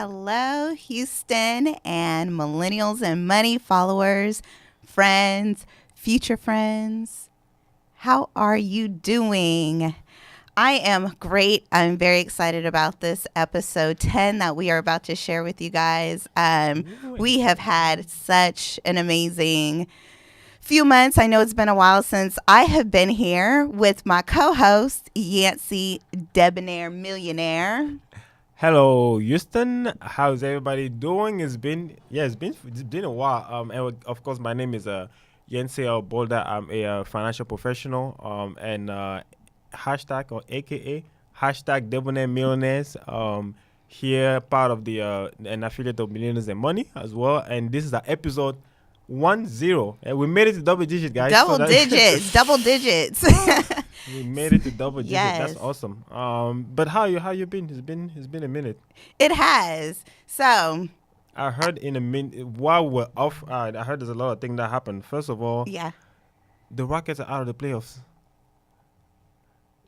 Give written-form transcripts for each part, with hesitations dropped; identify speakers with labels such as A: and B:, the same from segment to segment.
A: Hello, Houston and Millennials and Money followers, friends, future friends. How are you doing? I am great. I'm very excited about this episode 10 that we are about to share with you guys. We have had such an amazing few months. I know it's been a while since I have been here with my co-host, Yancey Debonair Millionaire.
B: Hello, Houston. How's everybody doing? It's been a while. And of course, my name is Yancey Boulder. I'm a financial professional. And hashtag or AKA hashtag Debonair Millionaires. Here, part of the an affiliate of Millennials and Money as well. And this is our episode 10, and we made it to double digits, guys.
A: Double digits.
B: We made it to double digits.
A: Yes.
B: That's awesome. But how you been? It's been a minute.
A: It has. So
B: I heard in a minute while we're off. I heard there's a lot of things that happened. First of all,
A: yeah.
B: the Rockets are out of the playoffs.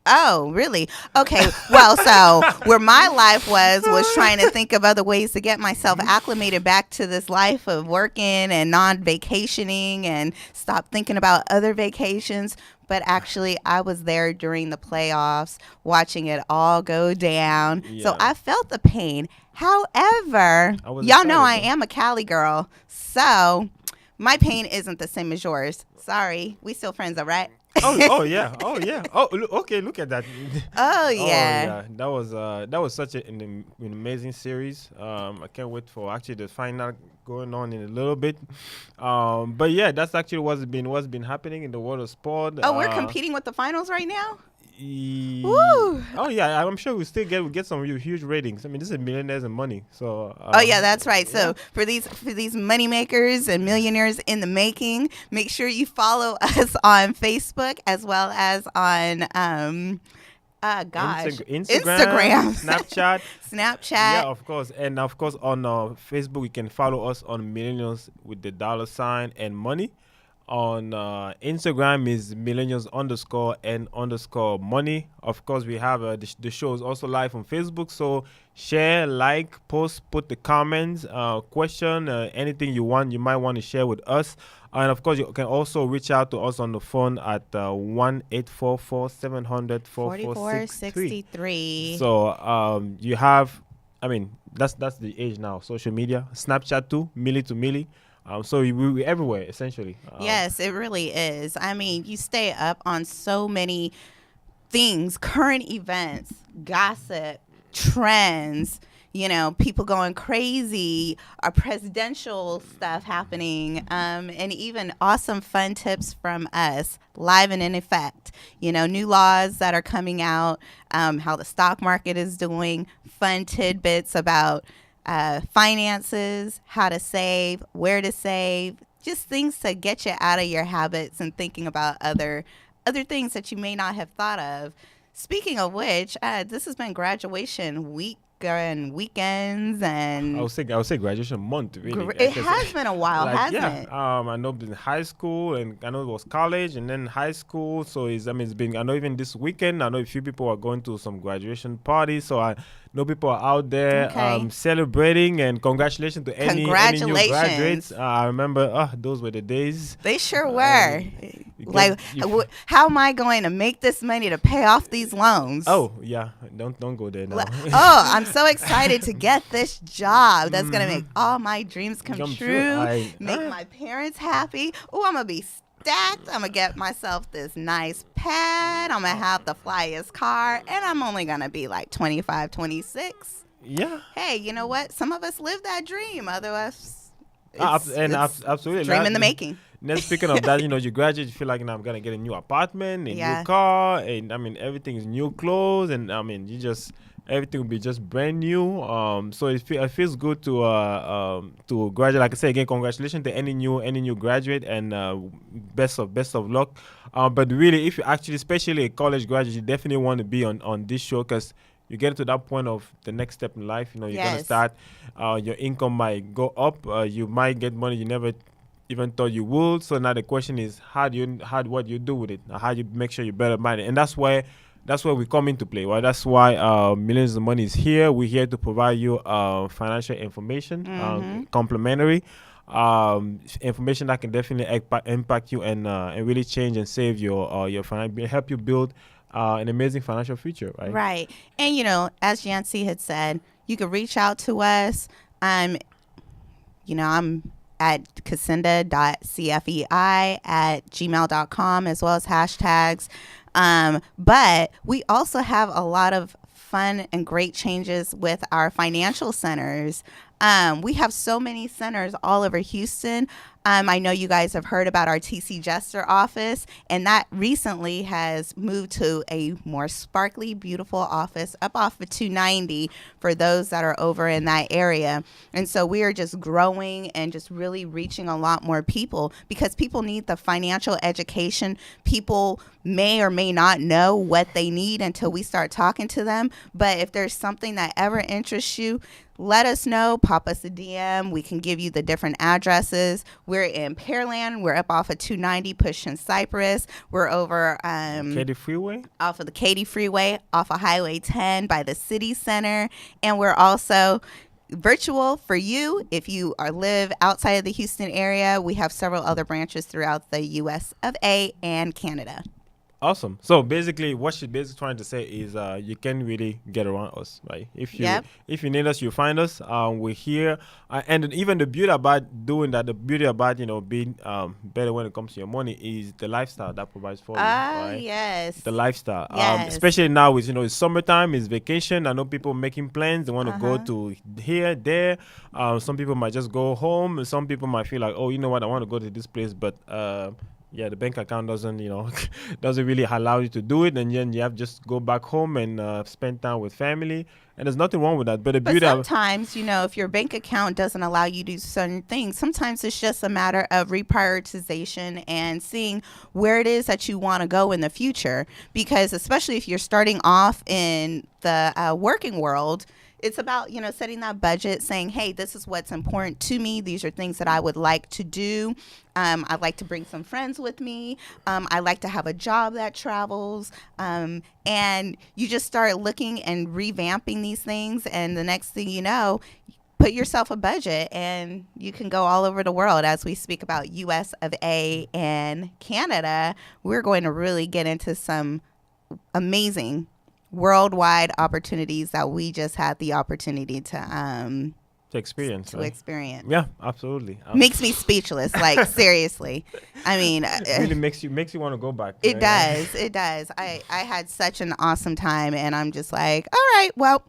A: Oh, really? Okay. Well, so where my life was trying to think of other ways to get myself acclimated back to this life of working and non-vacationing and stop thinking about other vacations. But actually, I was there during the playoffs, watching it all go down.
B: Yeah.
A: So I felt the pain. However, y'all know I am a Cali girl. So my pain isn't the same as yours. Sorry. We still friends, all right?
B: Oh yeah. Oh, okay. Look at that.
A: Oh yeah.
B: That was such an amazing series. I can't wait for actually the final going on in a little bit. But yeah, that's actually what's been happening in the world of sport.
A: Oh, we're competing with the finals right now.
B: Woo! Oh yeah, I'm sure we get some huge ratings. I mean, this is Millionaires and Money, so.
A: Oh yeah, that's right. So for these money makers and millionaires in the making, make sure you follow us on Facebook as well as on
B: Instagram, Snapchat. Yeah, of course, and of course on Facebook you can follow us on Millennials with the $ and Money. On Instagram is millennials_and_money. Of course, we have the show is also live on Facebook. So share, like, post, put the comments, question, anything you might want to share with us. And of course, you can also reach out to us on the phone at 1-844-700-4463. So you have, I mean, that's the age now. Social media, Snapchat too, Milli to Milli. So we're everywhere, essentially.
A: Yes, it really is. I mean, you stay up on so many things, current events, gossip, trends, people going crazy, our presidential stuff happening, and even awesome fun tips from us, live and in effect. New laws that are coming out, how the stock market is doing, fun tidbits about finances, how to save, where to save, just things to get you out of your habits and thinking about other things that you may not have thought of. Speaking of which, this has been graduation week and weekends, and
B: I would say graduation month. Really,
A: it has been a while, hasn't it?
B: I know in high school, and I know it was college, and then high school. So it's been. I know even this weekend, I know a few people are going to some graduation parties. So I know people are out there celebrating, and congratulations to any new graduates. I remember those were the days.
A: They sure were. How am I going to make this money to pay off these loans?
B: Oh yeah, don't go there now.
A: I'm so excited to get this job that's gonna make all my dreams come true. Make my parents happy. Oh, I'm gonna be stacked. I'm gonna get myself this nice pad. I'm gonna have the flyest car, and I'm only gonna be like 25, 26.
B: Yeah.
A: Hey, you know what? Some of us live that dream. Otherwise,
B: absolutely
A: dream in the making.
B: Then speaking of that, you graduate, you feel like I'm gonna get a new apartment, a new car, and everything is new clothes, and everything will be just brand new. So it feels good to graduate. Like I say again, congratulations to any new graduate, and best of luck. But really, if you actually, especially a college graduate, you definitely want to be on this show, because you get to that point of the next step in life. You're gonna start. Your income might go up. You might get money you never even thought you would. So now the question is, what do you do with it? How do you make sure you're better minded? And that's where that's where we come into play. Right? That's why Millions of Money is here. We're here to provide you financial information, complimentary information that can definitely impact you and really change and save your help you build an amazing financial future. Right.
A: Right. And as Yancy had said, you can reach out to us. I'm at casinda.cfei@gmail.com, as well as hashtags. But we also have a lot of fun and great changes with our financial centers. We have so many centers all over Houston. I know you guys have heard about our TC Jester office, and that recently has moved to a more sparkly, beautiful office up off of 290 for those that are over in that area. And so we are just growing and just really reaching a lot more people because people need the financial education. People may or may not know what they need until we start talking to them. But if there's something that ever interests you, let us know. Pop us a DM. We can give you the different addresses. We're in Pearland. We're up off of 290, pushing Cypress. We're over
B: Katy Freeway?
A: Off of the Katy Freeway, off of Highway 10 by the City Center. And we're also virtual for you if you live outside of the Houston area. We have several other branches throughout the US of A and Canada.
B: Awesome. So basically, what she's basically trying to say is, you can really get around us, right? If you need us, you find us. We're here, and even the beauty about doing that, the beauty about being better when it comes to your money is the lifestyle that provides for you. Right?
A: Yes.
B: The lifestyle,
A: yes.
B: Especially now, it's summertime, it's vacation. I know people making plans. They want to go to here, there. Some people might just go home. Some people might feel like, oh, you know what, I want to go to this place, but yeah, the bank account doesn't really allow you to do it, and then you have to just go back home and spend time with family. And there's nothing wrong with that. But
A: sometimes, if your bank account doesn't allow you to do certain things, sometimes it's just a matter of reprioritization and seeing where it is that you want to go in the future. Because especially if you're starting off in the working world, it's about, setting that budget, saying, hey, this is what's important to me. These are things that I would like to do. I'd like to bring some friends with me. I like to have a job that travels. And you just start looking and revamping these things. And the next thing you know, put yourself a budget and you can go all over the world. As we speak about US of A and Canada, we're going to really get into some amazing worldwide opportunities that we just had the opportunity to
B: experience. Yeah, absolutely.
A: Makes me speechless. Like seriously, I mean,
B: it really makes you want to go back.
A: It does. It does. I had such an awesome time, and I'm just like, all right, well,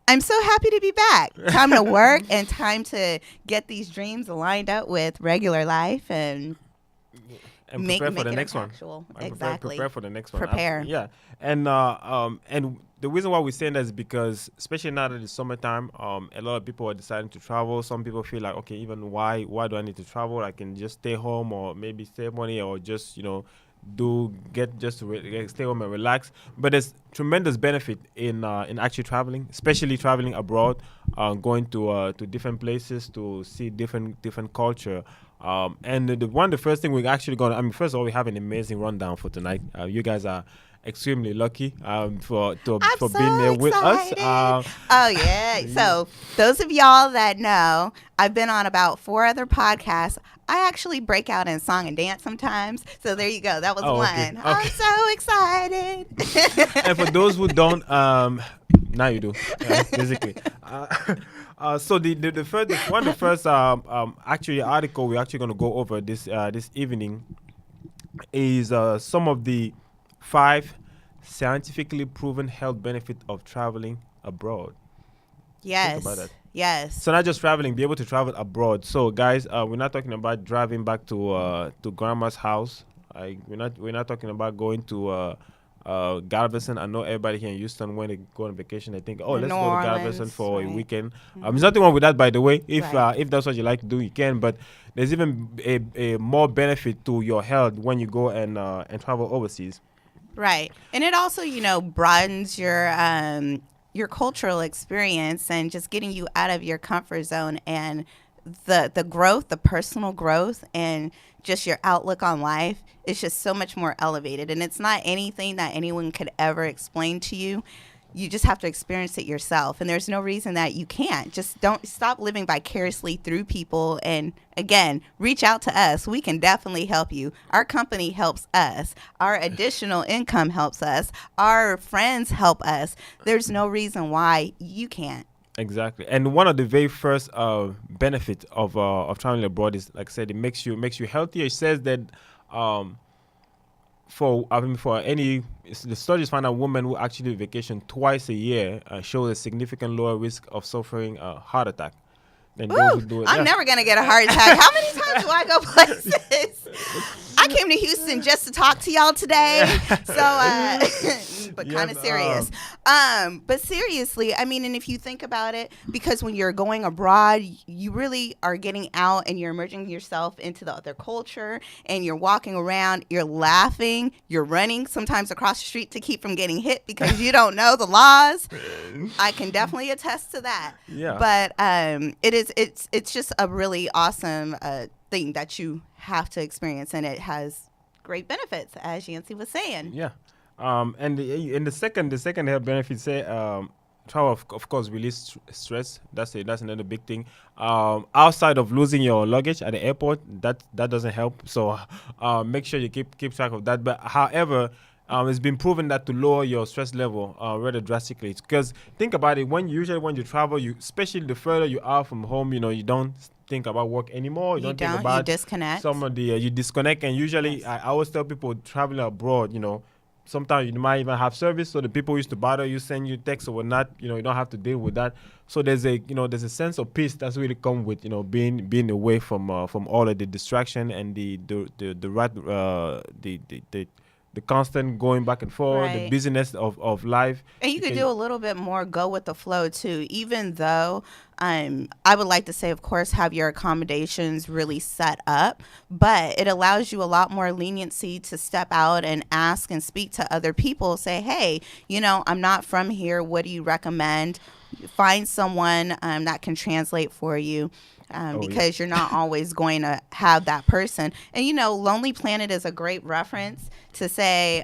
A: I'm so happy to be back. Time to work and time to get these dreams lined up with regular life and
B: prepare for the next one.
A: Exactly.
B: Prepare for the next one.
A: Prepare.
B: Yeah. And the reason why we're saying that is because, especially now that it's summertime, a lot of people are deciding to travel. Some people feel like, okay, even why do I need to travel? I can just stay home or maybe save money or just, stay home and relax. But there's tremendous benefit in actually traveling, especially traveling abroad, going to different places to see different culture. And the first thing we're actually first of all, we have an amazing rundown for tonight. You guys are extremely lucky for being there with us.
A: Oh yeah. So those of y'all that know, I've been on about 4 other podcasts. I actually break out in song and dance sometimes. So there you go. That was one. Okay. I'm so excited.
B: And for those who don't, now you do, basically. So the first actually article we're actually going to go over this evening is some of the 5 scientifically proven health benefits of traveling abroad.
A: Yes.
B: Think about that.
A: Yes.
B: So not just traveling, be able to travel abroad. So guys, we're not talking about driving back to grandma's house. We're not talking about going to Galveston. I know everybody here in Houston, when they go on vacation, they think, oh, let's go to Galveston for a weekend. There's nothing wrong with that, by the way. If that's what you like to do, you can. But there's even a more benefit to your health when you go and travel overseas.
A: Right. And it also, broadens your cultural experience and just getting you out of your comfort zone and the growth, the personal growth, and just your outlook on life is just so much more elevated. And it's not anything that anyone could ever explain to you. You just have to experience it yourself. And there's no reason that you can't. Just don't stop living vicariously through people. And again, reach out to us. We can definitely help you. Our company helps us. Our additional income helps us. Our friends help us. There's no reason why you can't.
B: Exactly, and one of the very first benefits of traveling abroad is, like I said, it makes you healthier. It says that for any the studies find out women who actually vacation twice a year show a significant lower risk of suffering a heart attack than those who do it.
A: I'm never gonna get a heart attack. How many times do I go places? I came to Houston just to talk to y'all today. So, but kind of serious. But seriously, I mean, and if you think about it, because when you're going abroad, you really are getting out and you're immersing yourself into the other culture, and you're walking around, you're laughing, you're running sometimes across the street to keep from getting hit because you don't know the laws. I can definitely attest to that.
B: Yeah.
A: But it's just a really awesome thing that you have to experience, and it has great benefits, as Yancy was saying.
B: Yeah. And the second health benefit say travel of course release stress. That's another big thing. Outside of losing your luggage at the airport, that doesn't help. So make sure you keep track of that. But however, it's been proven that to lower your stress level rather drastically. Because think about it, when you travel, especially the further you are from home, you don't think about work anymore. You don't think about
A: you disconnect.
B: Some of the you disconnect, and usually
A: yes.
B: I always tell people traveling abroad, sometimes you might even have service, so the people used to bother you, send you texts or whatnot. You don't have to deal with that. So there's a sense of peace that's really come with being away from all of the distraction and the constant going back and forth,
A: right.
B: The busyness of life.
A: And you could do a little bit more go with the flow too, even though I would like to say, of course, have your accommodations really set up, but it allows you a lot more leniency to step out and ask and speak to other people. Say, hey, I'm not from here. What do you recommend? Find someone that can translate for you. Because you're not always going to have that person. And, Lonely Planet is a great reference to say,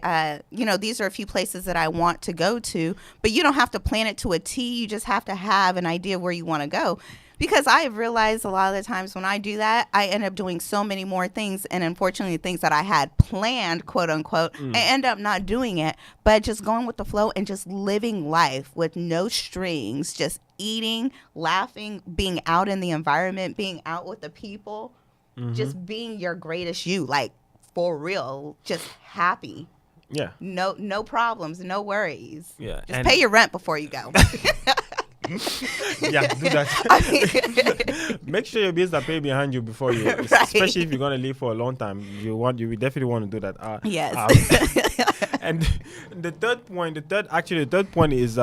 A: these are a few places that I want to go to, but you don't have to plan it to a T. You just have to have an idea of where you want to go. Because I have realized a lot of the times when I do that, I end up doing so many more things. And unfortunately, things that I had planned, quote unquote, I end up not doing it. But just going with the flow and just living life with no strings, just eating, laughing, being out in the environment, being out with the people, just being your greatest you, like for real, just happy.
B: Yeah.
A: No problems, no worries.
B: Yeah.
A: Just pay your rent before you go.
B: Yeah, do that. Make sure your bills are paid behind you before you,
A: right.
B: Especially if you're gonna leave for a long time. You definitely want to do that.
A: Yes.
B: And the third point is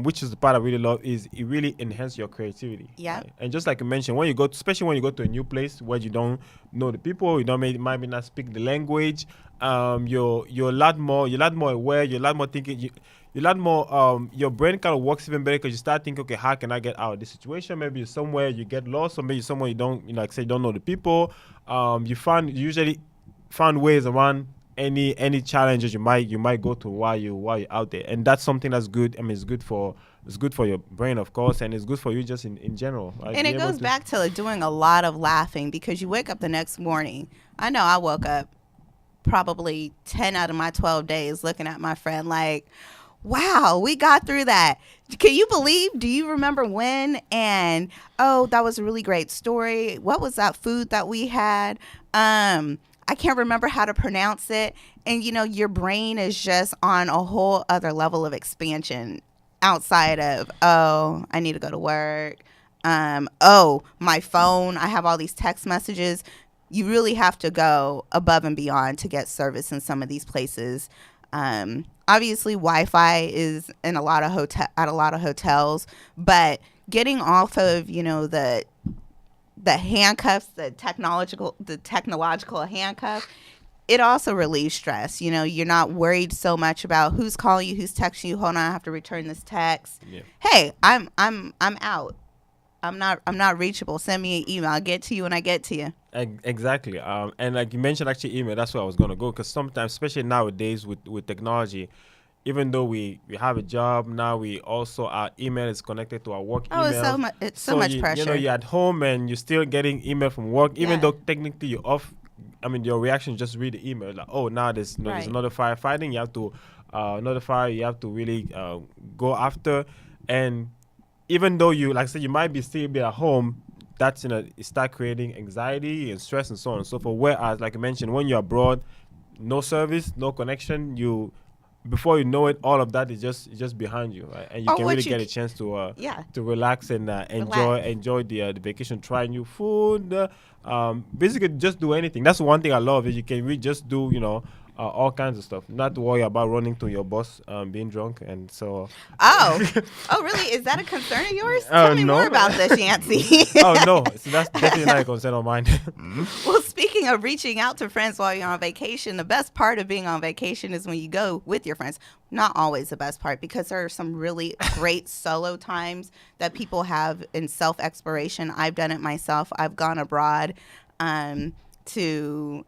B: which is the part I really love, is it really enhances your creativity.
A: Yeah.
B: Right? And just like you mentioned, especially when you go to a new place where you don't know the people, might not speak the language, you're a lot more aware, you're a lot more thinking. You're a lot more, your brain kind of works even better because you start thinking, okay, how can I get out of this situation? Maybe somewhere you get lost, or maybe somewhere you don't, like say, you don't know the people. You usually find ways around any challenges you might go to while you're out there, and that's something that's good. I mean, it's good for your brain, of course, and it's good for you just in general. Right?
A: And it goes back to doing a lot of laughing, because you wake up the next morning. I know I woke up probably 10 out of my 12 days looking at my friend like, wow, we got through that. Can you believe? Do you remember when? And oh, that was a really great story. What was that food that we had? I can't remember how to pronounce it. And your brain is just on a whole other level of expansion outside of, oh, I need to go to work. Oh, my phone, I have all these text messages. You really have to go above and beyond to get service in some of these places. Obviously, Wi-Fi is in at a lot of hotels, but getting off of the handcuffs, the technological handcuff, it also relieves stress. You're not worried so much about who's calling you, who's texting you. Hold on, I have to return this text.
B: Yeah.
A: Hey, I'm out. I'm not reachable. Send me an email. I'll get to you when I get to you.
B: Exactly. And like you mentioned, actually, email. That's where I was gonna go because sometimes, especially nowadays with technology, even though we have a job now, we also our email is connected to our work
A: Oh, it's so
B: email.
A: much. It's so
B: So
A: much
B: you know
A: pressure.
B: you're at home and you're still getting email from work, even
A: Yeah.
B: though technically you're off. I mean, your reaction is just read the email like, oh, now there's
A: Right.
B: another firefighting. You have to notify. You have to really go after, and even though you like I said you might be still be at home, that's it start creating anxiety and stress and so on and so forth. Whereas, like I mentioned, when you're abroad, no service, no connection, you before you know it, all of that is just behind you, right? And you
A: Or
B: can really
A: what you?
B: get a chance
A: Yeah.
B: to relax and
A: Relax.
B: enjoy the vacation, try new food, basically just do anything. That's one thing I love is you can really just do all kinds of stuff, not to worry about running to your boss, being drunk, and so.
A: Oh. Oh, really? Is that a concern of yours?
B: Oh
A: Tell me more
B: no.
A: about this, Yancy.
B: Oh no, so that's definitely not a concern of mine.
A: Well, speaking of reaching out to friends while you're on vacation, the best part of being on vacation is when you go with your friends. Not always the best part because there are some really great solo times that people have in self-exploration. I've done it myself. I've gone abroad to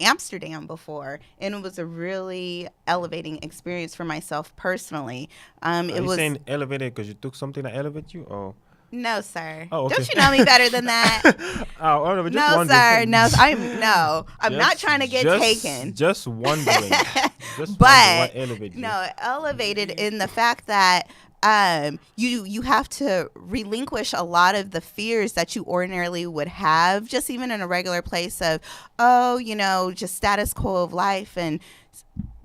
A: Amsterdam before, and it was a really elevating experience for myself personally.
B: Are
A: It
B: you
A: was
B: saying elevated because you took something that elevated you? Or
A: no, sir.
B: oh, okay.
A: Don't you know me better than that?
B: Oh, no, but just
A: No,
B: wondering.
A: sir. No, I'm not trying to get
B: just,
A: taken.
B: Just wondering. Just wondering
A: But
B: what elevated you.
A: no, elevated in the fact that you have to relinquish a lot of the fears that you ordinarily would have, just even in a regular place of, just status quo of life, and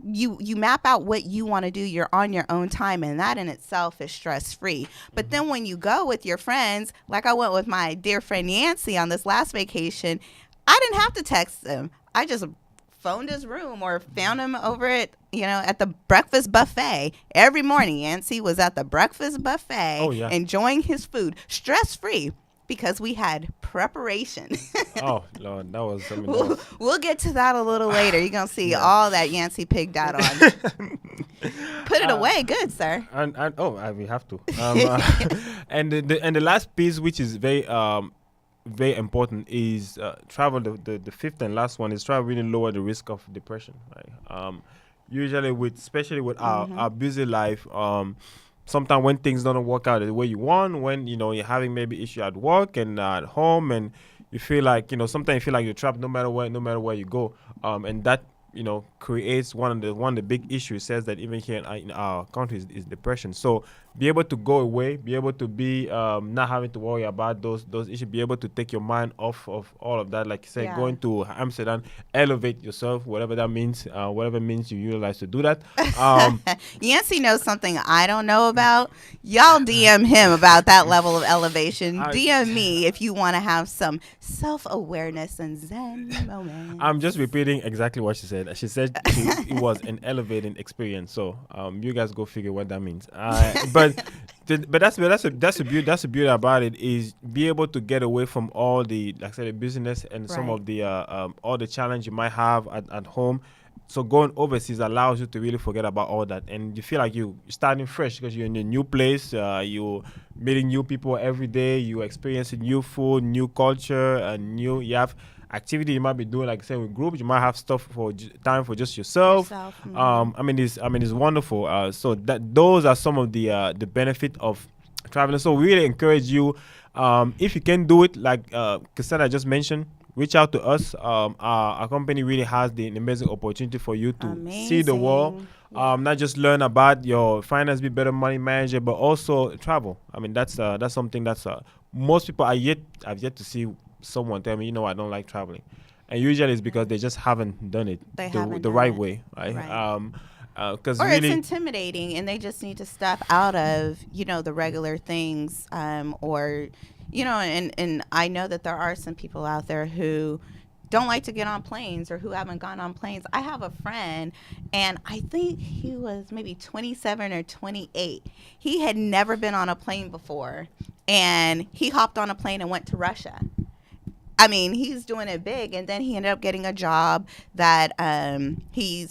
A: you map out what you want to do. You're on your own time, and that in itself is stress free. But then when you go with your friends, like I went with my dear friend Yancy on this last vacation, I didn't have to text them. I just phoned his room or found him over at the breakfast buffet. Every morning, Yancy was at the breakfast buffet,
B: Oh, yeah.
A: enjoying his food, stress free, because we had preparation.
B: Oh Lord, that was. I mean, that
A: We'll,
B: was
A: we'll get to that a little later. You're going to see
B: Yeah.
A: all that Yancy pigged out on. Put it away. Good, sir.
B: we have to. And the last piece, which is very important, is travel. The fifth and last one is try to really lower the risk of depression. Right. Usually especially with our busy life. Sometimes when things don't work out the way you want, when you're having maybe issue at work and at home, and you feel like sometimes you feel like you're trapped no matter where you go, and that creates one of the big issues. Says that even here in our country is depression. So be able to go away, be able to be not having to worry about those issues, be able to take your mind off of all of that. Like you said,
A: Yeah.
B: going to Amsterdam, elevate yourself, whatever that means, whatever means you utilize to do that.
A: Yancy knows something I don't know about. Y'all DM him about that level of elevation. DM me if you want to have some self-awareness and zen moments.
B: I'm just repeating exactly what she said. She said it was an elevating experience. So you guys go figure what that means. But that's the beauty about it is be able to get away from all the, like I said, the business and some
A: Right.
B: of the all the challenge you might have at home. So going overseas allows you to really forget about all that, and you feel like you're starting fresh because you're in a new place. You're meeting new people every day. You're experiencing new food, new culture, and you have activity you might be doing, like I said, with groups. You might have stuff for time for just yourself. I mean, it's wonderful. So those are some of the benefit of traveling. So we really encourage you, if you can do it, like Cassandra just mentioned, reach out to us. Our company really has the amazing opportunity for you to see the world. Not just learn about your finance, be better money manager, but also travel. I mean, that's something that's most people have yet to see someone tell me, I don't like traveling, and usually it's because they just haven't done it the right way, right? Because
A: or
B: really,
A: it's intimidating, and they just need to step out of the regular things, or and I know that there are some people out there who don't like to get on planes or who haven't gone on planes. I have a friend, and I think he was maybe 27 or 28. He had never been on a plane before, and he hopped on a plane and went to Russia. I mean, he's doing it big, and then he ended up getting a job that he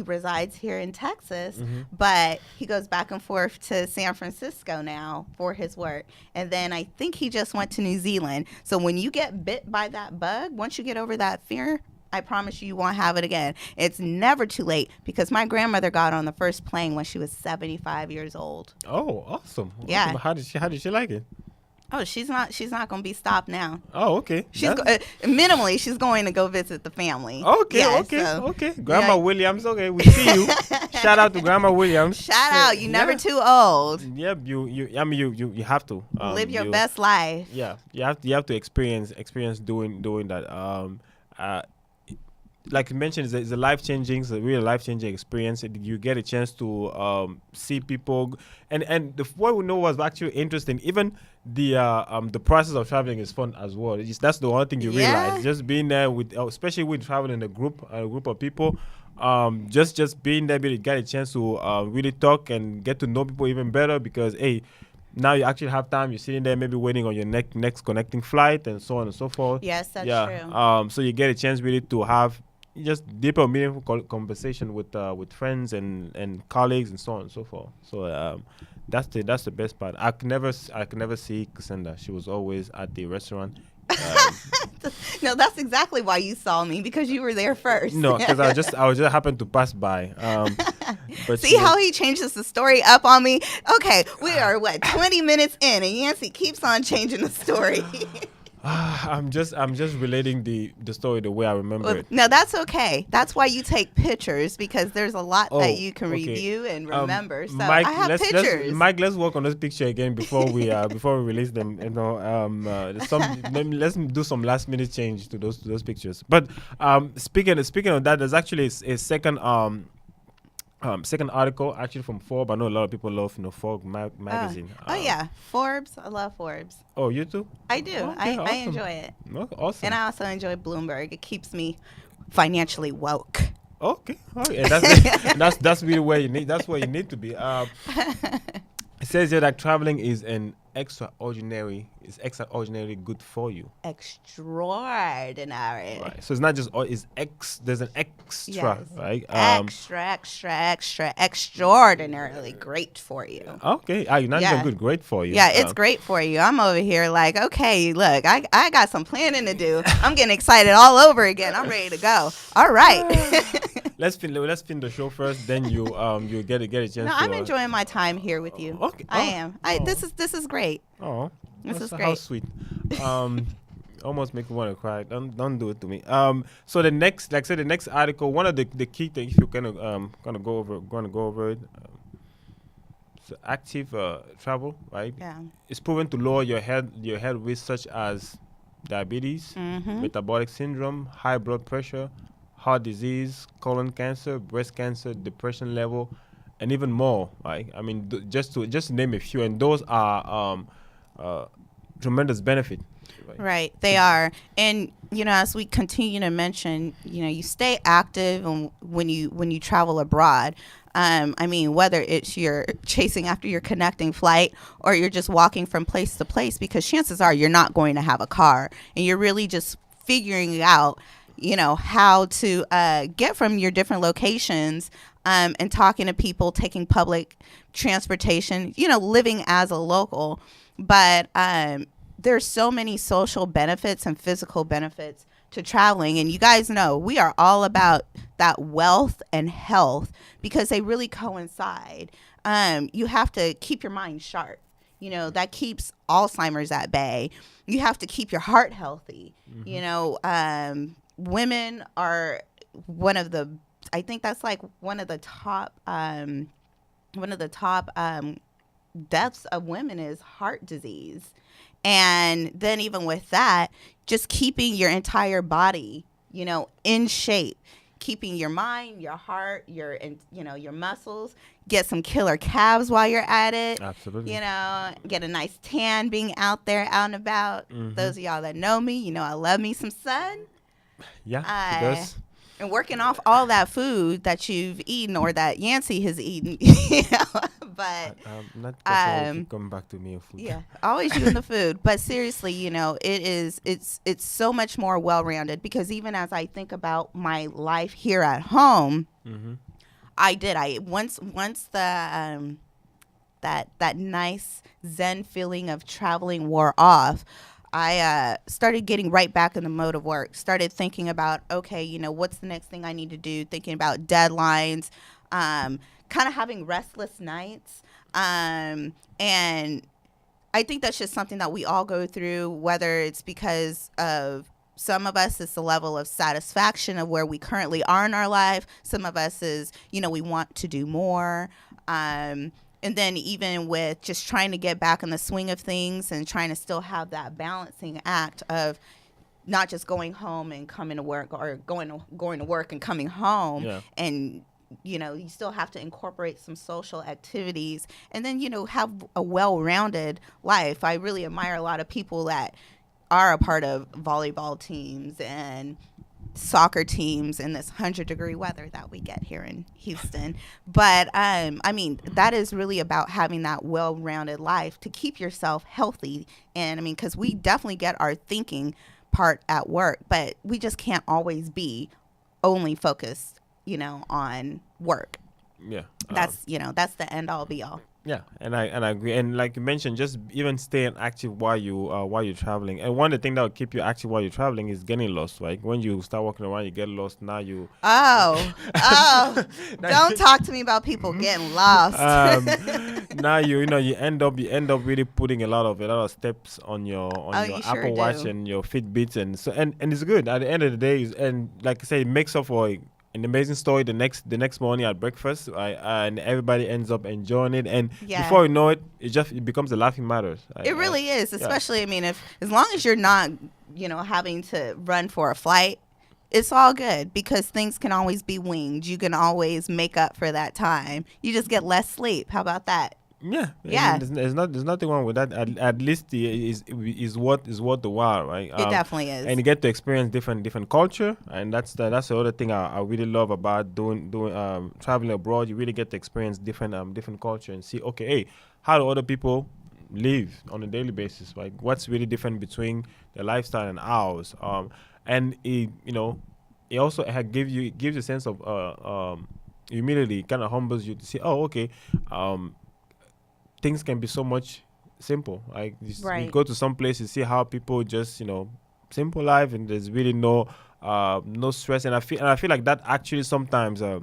A: resides here in Texas, but he goes back and forth to San Francisco now for his work, and then I think he just went to New Zealand. So when you get bit by that bug, once you get over that fear, I promise you won't have it again. It's never too late, because my grandmother got on the first plane when she was 75 years old.
B: Oh, awesome.
A: Yeah.
B: Awesome. How did she like it?
A: Oh, she's not going to be stopped now.
B: Oh, okay.
A: She's minimally she's going to go visit the family.
B: Okay,
A: Yeah,
B: okay. Grandma Williams, okay, we see you. Shout out to Grandma Williams.
A: Shout out, you never too old.
B: Yep, you have to
A: live your best life.
B: Yeah, you have to experience doing that. Like you mentioned, it's a life-changing, it's a really life-changing experience. You get a chance to see people, and what we know was actually interesting. Even the process of traveling is fun as well. That's the one thing you realize. Just being there with, especially with traveling in a group of people, just being there, you get a chance to really talk and get to know people even better, because now you actually have time. You're sitting there, maybe waiting on your next connecting flight, and so on and so forth.
A: Yes, that's true.
B: So you get a chance really to have just deeper, meaningful conversation with friends and colleagues and so on and so forth. So that's the best part. I could never see Cassandra. She was always at the restaurant.
A: No, that's exactly why you saw me, because you were there first.
B: No, because I just happened to pass by. But
A: see how he changes the story up on me? Okay, we are 20 minutes in, and Yancey keeps on changing the story.
B: I'm just relating the story the way I remember it.
A: No, that's okay. That's why you take pictures, because there's a lot that you can review and remember. So
B: Mike,
A: I have pictures.
B: Mike, let's work on this picture again before we release them. You know, let's do some last minute change to those pictures. But speaking of that, there's actually a second article actually from Forbes. I know a lot of people love Forbes magazine.
A: Yeah, Forbes. I love Forbes.
B: Oh, you too?
A: I do.
B: Okay,
A: I enjoy it.
B: Oh, awesome.
A: And I also enjoy Bloomberg. It keeps me financially woke.
B: Okay. And that's really where you need. That's where you need to be. It says here that traveling is extraordinary good for you.
A: Extraordinary.
B: Right. So it's not just there's an extra,
A: yes.
B: Right?
A: Extra extraordinarily great for you.
B: Okay. Not even good, great for you.
A: Yeah, it's great for you. I'm over here like, okay, look, I got some planning to do. I'm getting excited all over again. I'm ready to go. All right.
B: Let's fin the show first, then you get a chance.
A: No, I'm enjoying my time here with you.
B: Okay.
A: I am. This is great.
B: Oh,
A: this is great.
B: How sweet. Almost make me want to cry. Don't do it to me. So the next article, one of the key things, if you're gonna go over it. So active travel, right?
A: Yeah.
B: It's proven to lower your health risk, such as diabetes, metabolic syndrome, high blood pressure, heart disease, colon cancer, breast cancer, depression level, and even more, right? I mean, just to name a few, and those are tremendous benefit.
A: Right, they are. And as we continue to mention, you stay active when you travel abroad. I mean, whether it's you're chasing after your connecting flight, or you're just walking from place to place, because chances are you're not going to have a car, and you're really just figuring out how to get from your different locations, and talking to people, taking public transportation, living as a local. But there's so many social benefits and physical benefits to traveling. And you guys know we are all about that wealth and health, because they really coincide. You have to keep your mind sharp. That keeps Alzheimer's at bay. You have to keep your heart healthy. Women are one of the top deaths of women is heart disease. And then even with that, just keeping your entire body, in shape, keeping your mind, your heart, your muscles, get some killer calves while you're at it.
B: Absolutely.
A: Get a nice tan being out there, out and about. Those of y'all that know me, I love me some sun.
B: Yeah, it does.
A: And working off all that food that you've eaten, or that Yancey has eaten, But
B: Not that's why you keep coming back to me and food.
A: yeah, always you and the food. But seriously, it's so much more well-rounded, because even as I think about my life here at home,
B: Mm-hmm.
A: I once the that nice zen feeling of traveling wore off, I started getting right back in the mode of work. Started thinking about, okay, what's the next thing I need to do? Thinking about deadlines, kind of having restless nights, and I think that's just something that we all go through, whether it's because of some of us, it's the level of satisfaction of where we currently are in our life. Some of us is, we want to do more. And then even with just trying to get back in the swing of things and trying to still have that balancing act of not just going home and coming to work, or going to work and coming home.
B: Yeah.
A: And you still have to incorporate some social activities, and then have a well-rounded life. I really admire a lot of people that are a part of volleyball teams and soccer teams in this 100-degree weather that we get here in Houston. But that is really about having that well-rounded life to keep yourself healthy. And because we definitely get our thinking part at work, but we just can't always be only focused on work.
B: Yeah.
A: That's the end all be all.
B: Yeah, and I agree. And like you mentioned, just even staying active while you're traveling. And one of the things that will keep you active while you're traveling is getting lost. Right? When you start walking around, you get lost. Now you
A: don't talk to me about people getting lost.
B: Now you end up really putting a lot of steps on your Apple Watch and your Fitbits, and so and it's good at the end of the day. And like I say, it makes up for an amazing story the next morning at breakfast, and everybody ends up enjoying it, and before you know it, it becomes a laughing matter.
A: It really is, especially if as long as you're not having to run for a flight, it's all good, because things can always be winged. You can always make up for that time. You just get less sleep. How about that?
B: Yeah.
A: Yeah.
B: There's nothing wrong with that. At least is what the while, right?
A: It definitely is.
B: And you get to experience different culture, and that's the other thing I really love about doing traveling abroad. You really get to experience different culture and see, okay, hey, how do other people live on a daily basis? Like, what's really different between their lifestyle and ours? And it also gives you a sense of humility. Kind of humbles you to see, oh, okay, things can be so much simple. Like you go to some places, see how people just simple life, and there's really no stress. And I feel like that actually sometimes it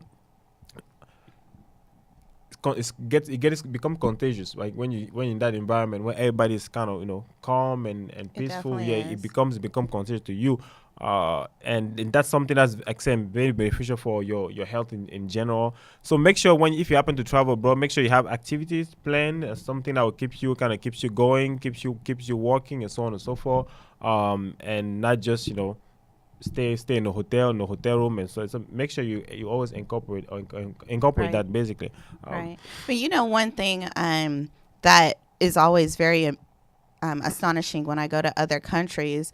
B: become contagious. Like when you're in that environment where everybody's kind of calm and peaceful, it becomes contagious to you. And that's something that's very beneficial for your health in general. So make sure if you happen to travel abroad, make sure you have activities planned, something that will keeps you going, keeps you walking, and so on and so forth. And not just stay in a hotel room, and so make sure you always incorporate that basically.
A: Right. But one thing that is always very astonishing when I go to other countries,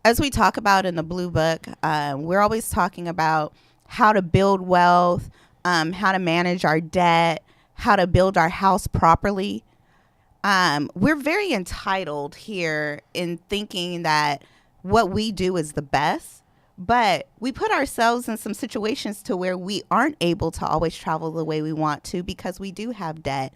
A: as we talk about in the Blue Book, we're always talking about how to build wealth, how to manage our debt, how to build our house properly. We're very entitled here in thinking that what we do is the best, but we put ourselves in some situations to where we aren't able to always travel the way we want to, because we do have debt.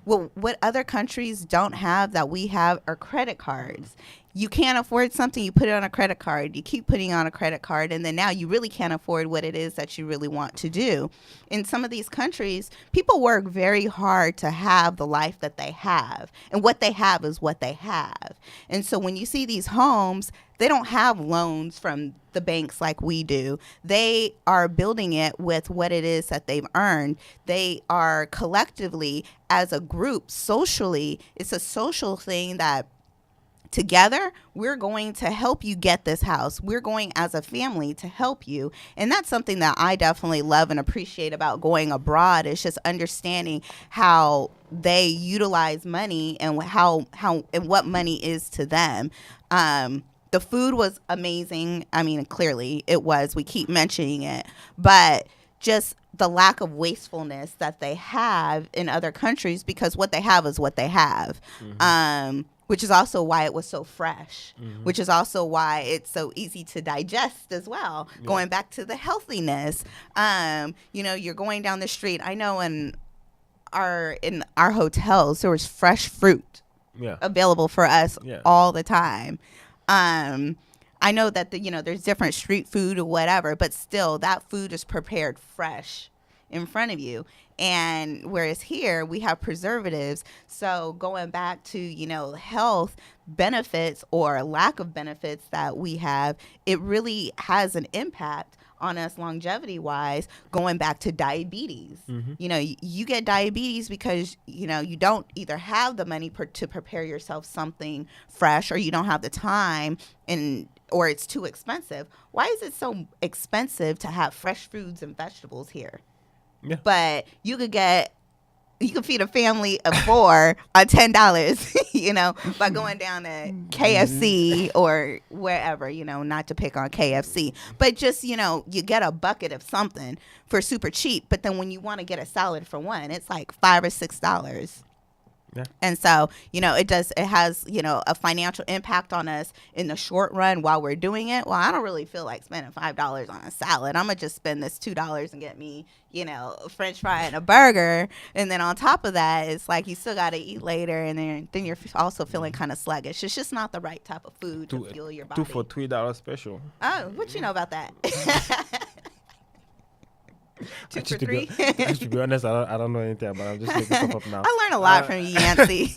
A: What other countries don't have that we have are credit cards. You can't afford something, you put it on a credit card. You keep putting on a credit card, and then now you really can't afford what it is that you really want to do. In some of these countries, people work very hard to have the life that they have, and what they have is what they have. And so when you see these homes, they don't have loans from the banks like we do. They are building it with what it is that they've earned. They are collectively, as a group, socially, it's a social thing that together, we're going to help you get this house. We're going as a family to help you. And that's something that I definitely love and appreciate about going abroad, is just understanding how they utilize money and how and what money is to them. The food was amazing. Clearly it was. We keep mentioning it. But just the lack of wastefulness that they have in other countries, because what they have is what they have. Which is also why it was so fresh, which is also why it's so easy to digest as well. Yeah. Going back to the healthiness, you're going down the street. I know in our hotels there was fresh fruit available for us all the time. I know that there's different street food or whatever, but still that food is prepared fresh in front of you. And whereas here we have preservatives. So going back to, health benefits or lack of benefits that we have, it really has an impact on us longevity wise, going back to diabetes. You get diabetes because, you don't either have the money to prepare yourself something fresh, or you don't have the time, or it's too expensive. Why is it so expensive to have fresh foods and vegetables here? Yeah. But you could feed a family of 4 on $10, by going down to KFC or wherever, not to pick on KFC, but just, you get a bucket of something for super cheap. But then when you want to get a salad for one, it's like $5 or $6. Yeah. And so, it has, a financial impact on us in the short run while we're doing it. Well, I don't really feel like spending $5 on a salad. I'm going to just spend this $2 and get me, a French fry and a burger. And then on top of that, it's like you still got to eat later. And then you're also feeling kind of sluggish. It's just not the right type of food to fuel your body.
B: 2 for $3 special.
A: Oh, what you know about that? 2 for $3.
B: To be honest, I don't know anything about it. I'm just making stuff up now.
A: I learn a lot from you, Yancy.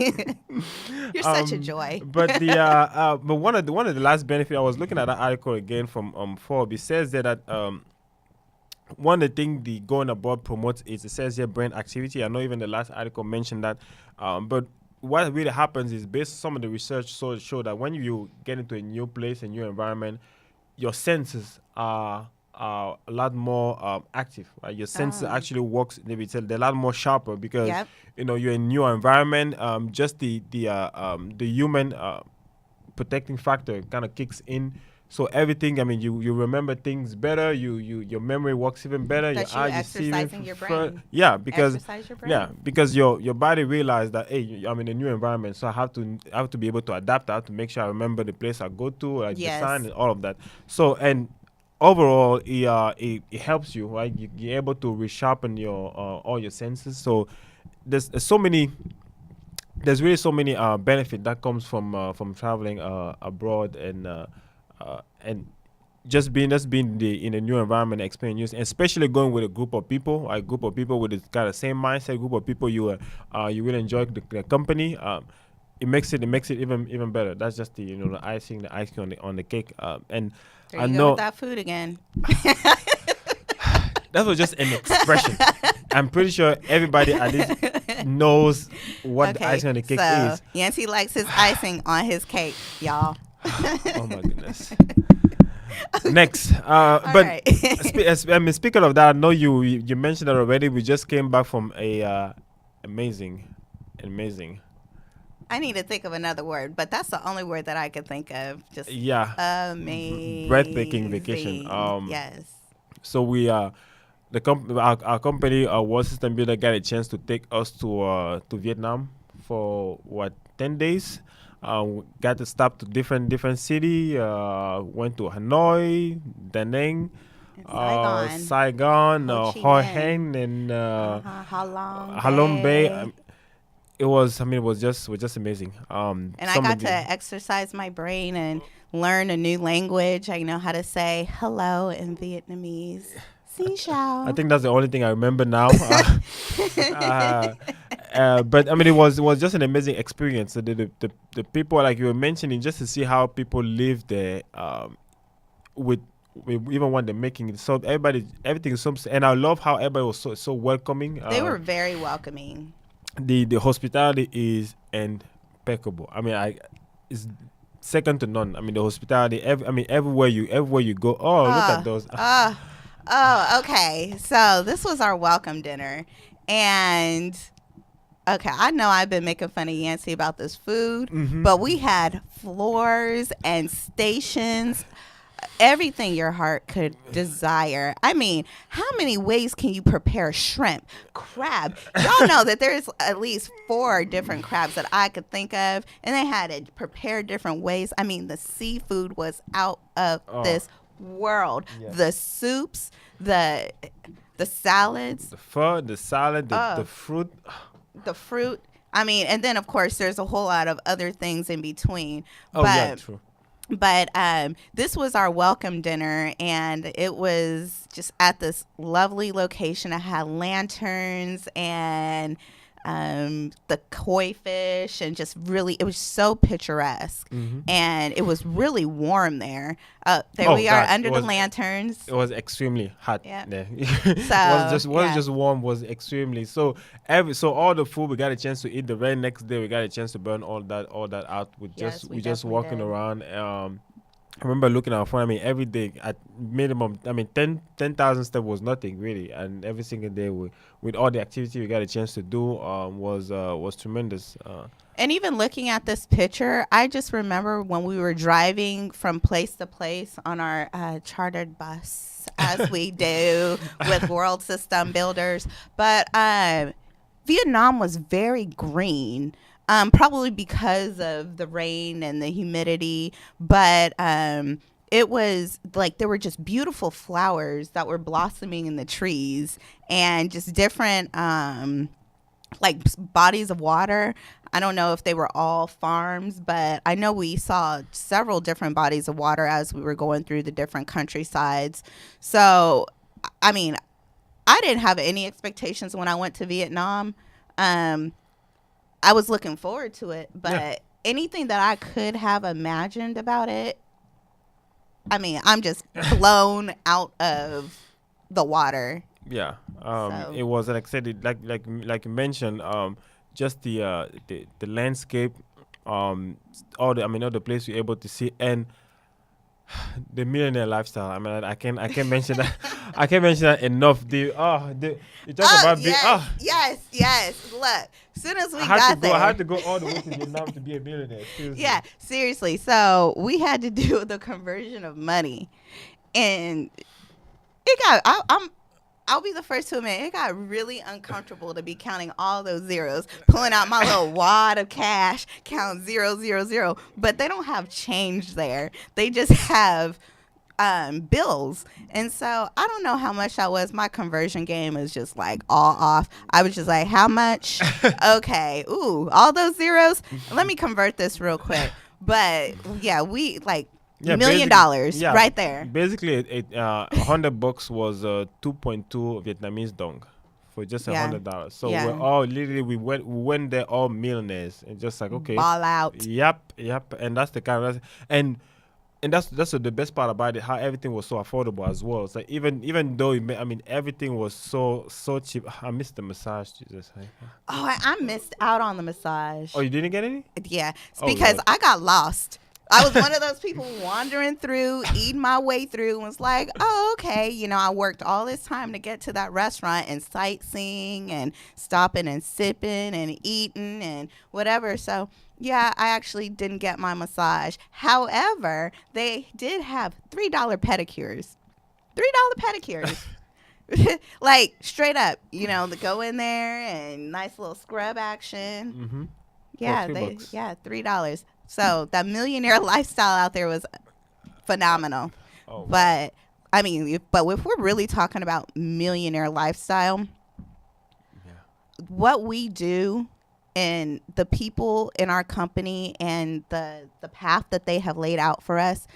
A: You're such a joy.
B: But but one of the last benefit, I was looking at that article again from Forbes. It says that one of the things the going abroad promotes is, it says here, brain activity. I know even the last article mentioned that. But what really happens is, based on some of the research show that when you get into a new place, a new environment, your senses are a lot more active. Right? Your senses actually works. They're a lot more sharper because you're in a new environment. Just the human protecting factor kind of kicks in. So everything. I mean, you remember things better. Your memory works even better.
A: That
B: your
A: eyes exercising your brain.
B: Because your body realized that, hey, I'm in a new environment, so I have to be able to adapt. I have to make sure I remember the place I go to, like the sign and all of that. So overall, it helps you, right? You're able to resharpen your all your senses. So there's really so many benefit that comes from traveling abroad and just being in a new environment, experience, and especially going with a group of people with this kind of same mindset, group of people you will enjoy the company. It makes it even better. That's just the icing on the cake. And
A: there you go with that food again.
B: That was just an expression. I'm pretty sure everybody at least knows what the icing on the cake is.
A: Yancy likes his icing on his cake, y'all.
B: Oh my goodness. Next, but speaking of that, I know you mentioned that already. We just came back from a amazing.
A: I need to think of another word, but that's the only word that I could think of. Just amazing,
B: breathtaking vacation.
A: Yes.
B: So we our company, World System Builder, got a chance to take us to Vietnam for 10 days. Got to stop to different city. Went to Hanoi, Da Nang, Saigon, Hoi An, and Halong Bay. It was just amazing.
A: And I got to exercise my brain and learn a new language. I know how to say hello in Vietnamese. Xin chào.
B: I think that's the only thing I remember now. But I mean, it was just an amazing experience. The people, like you were mentioning, just to see how people live there, with even when they're making it. So everything is so, and I love how everybody was so welcoming.
A: They were very welcoming.
B: The hospitality is impeccable. I mean, it's second to none. I mean, the hospitality. Everywhere you go. Oh, look at those.
A: Oh, okay. So this was our welcome dinner, and okay, I know I've been making fun of Yancy about this food, but we had floors and stations. everything your heart could desire. I mean, how many ways can you prepare shrimp, crab? Y'all know that there's at least 4 different crabs that I could think of, and they had it prepared different ways. I mean, the seafood was out of this world.
B: Yes.
A: The soups, the salads,
B: The pho, the salad, the fruit.
A: the fruit. I mean, and then of course there's a whole lot of other things in between.
B: Oh, yeah, true.
A: But this was our welcome dinner, and it was just at this lovely location. It had lanterns and the koi fish, and just really, it was so picturesque. And it was really warm there. There we are under the lanterns.
B: It was extremely hot
A: Yeah.
B: there.
A: So,
B: wasn't just warm, was extremely. So all the food we got a chance to eat. The very next day we got a chance to burn all that out with
A: Yes, we
B: just
A: definitely
B: walking
A: did.
B: around. I remember looking at our phone. I mean, every day at minimum, 10,000 steps was nothing really, and every single day with all the activity we got a chance to do was tremendous.
A: And even looking at this picture, I just remember when we were driving from place to place on our chartered bus, as we do with World System Builders. But Vietnam was very green, probably because of the rain and the humidity. But it was like there were just beautiful flowers that were blossoming in the trees, and just different like bodies of water. I don't know if they were all farms, but I know we saw several different bodies of water as we were going through the different countrysides. So, I mean, I didn't have any expectations when I went to Vietnam. I was looking forward to it, but anything that I could have imagined about it, I mean, I'm just blown out of the water.
B: Yeah,
A: So-
B: it was like I said, like you mentioned, just the landscape, all the place you're able to see, and the millionaire lifestyle. I mean, I can't mention that. I can't mention that enough. You talk about
A: yes. Look, as soon as we
B: I
A: got there,
B: had to go all the way to Vietnam to be a millionaire. Seriously.
A: yeah, seriously. So we had to do the conversion of money, and it got. I'll be the first to admit it got really uncomfortable to be counting all those zeros, pulling out my little wad of cash, count 000. But they don't have change there. They just have bills. And so I don't know how much that was. My conversion game is just like all off. I was just like, how much? Okay. Ooh, all those zeros. Let me convert this real quick. But yeah, we like $1 million right there.
B: Basically, $100 was 2.2 Vietnamese dong for just $100. So
A: Yeah.
B: we're all literally we went there all millionaires and just like okay,
A: Ball out.
B: Yep, and that's the kind of and that's the best part about it. How everything was so affordable as well. So even though everything was so cheap. I missed the massage. Jesus.
A: Oh, I missed out on the massage.
B: Oh, you didn't get any?
A: Yeah, it's
B: Oh,
A: because
B: Lord.
A: I got lost. I was one of those people wandering through, eating my way through, and was like, oh, okay. You know, I worked all this time to get to that restaurant and sightseeing and stopping and sipping and eating and whatever. So, yeah, I actually didn't get my massage. However, they did have $3 pedicures. $3 pedicures. Like, straight up, you know, to go in there and nice little scrub action.
B: Mm-hmm.
A: Yeah,
B: $3.
A: $3. So that millionaire lifestyle out there was phenomenal.
B: Oh, wow.
A: But I mean, if we're really talking about millionaire lifestyle, what we do and the people in our company and the path that they have laid out for us,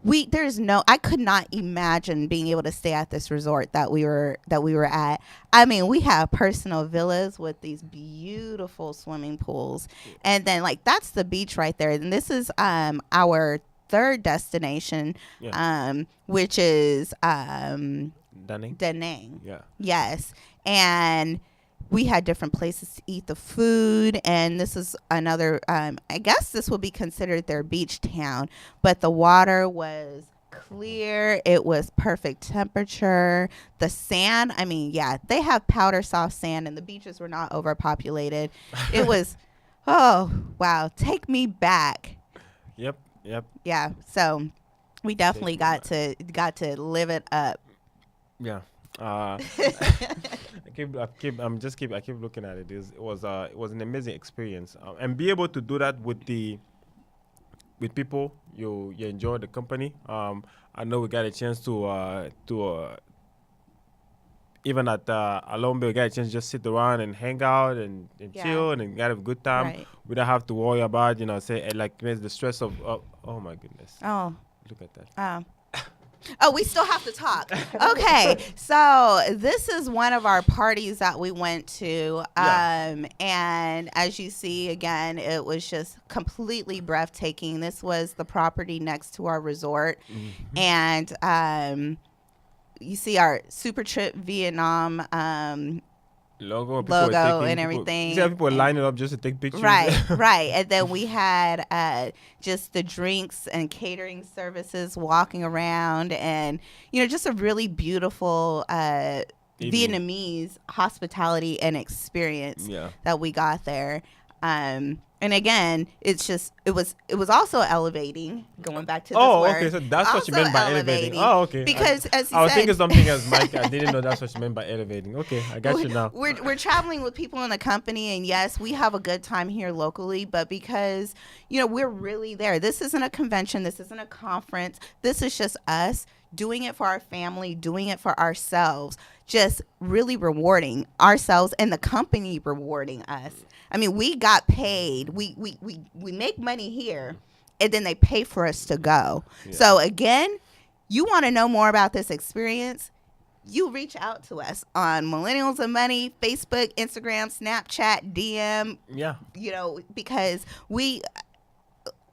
A: I could not imagine being able to stay at this resort that we were at. I mean, we have personal villas with these beautiful swimming pools, and then like that's the beach right there. And this is our third destination, which is Da Nang.
B: Yeah.
A: Yes, and we had different places to eat the food, and this is another, I guess this would be considered their beach town, but the water was clear. It was perfect temperature. The sand, I mean, yeah, they have powder soft sand, and the beaches were not overpopulated. It was, oh, wow, take me back.
B: Yep.
A: Yeah, so We definitely
B: Take my-
A: got to live it up.
B: Yeah. I keep looking at it. It was an amazing experience, and be able to do that with people you enjoy the company. I know we got a chance to even at Alombe, we got a chance to just sit around and hang out and
A: Yeah.
B: chill and get a good time.
A: Right.
B: We don't have to worry about say like the stress of oh my goodness,
A: Oh.
B: look at that.
A: Oh, we still have to talk. Okay, so this is one of our parties that we went to,
B: Yeah.
A: and as you see, again, it was just completely breathtaking. This was the property next to our resort, and you see our Super Trip Vietnam
B: Logo
A: logo and
B: you
A: everything.
B: see how people
A: and-
B: lining up just to take pictures.
A: Right, right. And then we had just the drinks and catering services walking around, and just a really beautiful
B: Evening.
A: Vietnamese hospitality and experience
B: Yeah.
A: that we got there. And again, it was also elevating. Going back to this
B: Oh,
A: word,
B: okay. So that's what you
A: also
B: meant by elevating. Oh, okay.
A: Because as you
B: I was
A: said,
B: thinking something else, Mike. I didn't know that's what you meant by elevating. Okay, I got you now.
A: We're traveling with people in the company, and yes, we have a good time here locally, but because we're really there. This isn't a convention. This isn't a conference. This is just us doing it for our family, doing it for ourselves, just really rewarding ourselves and the company rewarding us. I mean, we got paid. We make money here, and then they pay for us to go.
B: Yeah.
A: So again, you want to know more about this experience, you reach out to us on Millennials and Money, Facebook, Instagram, Snapchat, DM,
B: Yeah.
A: because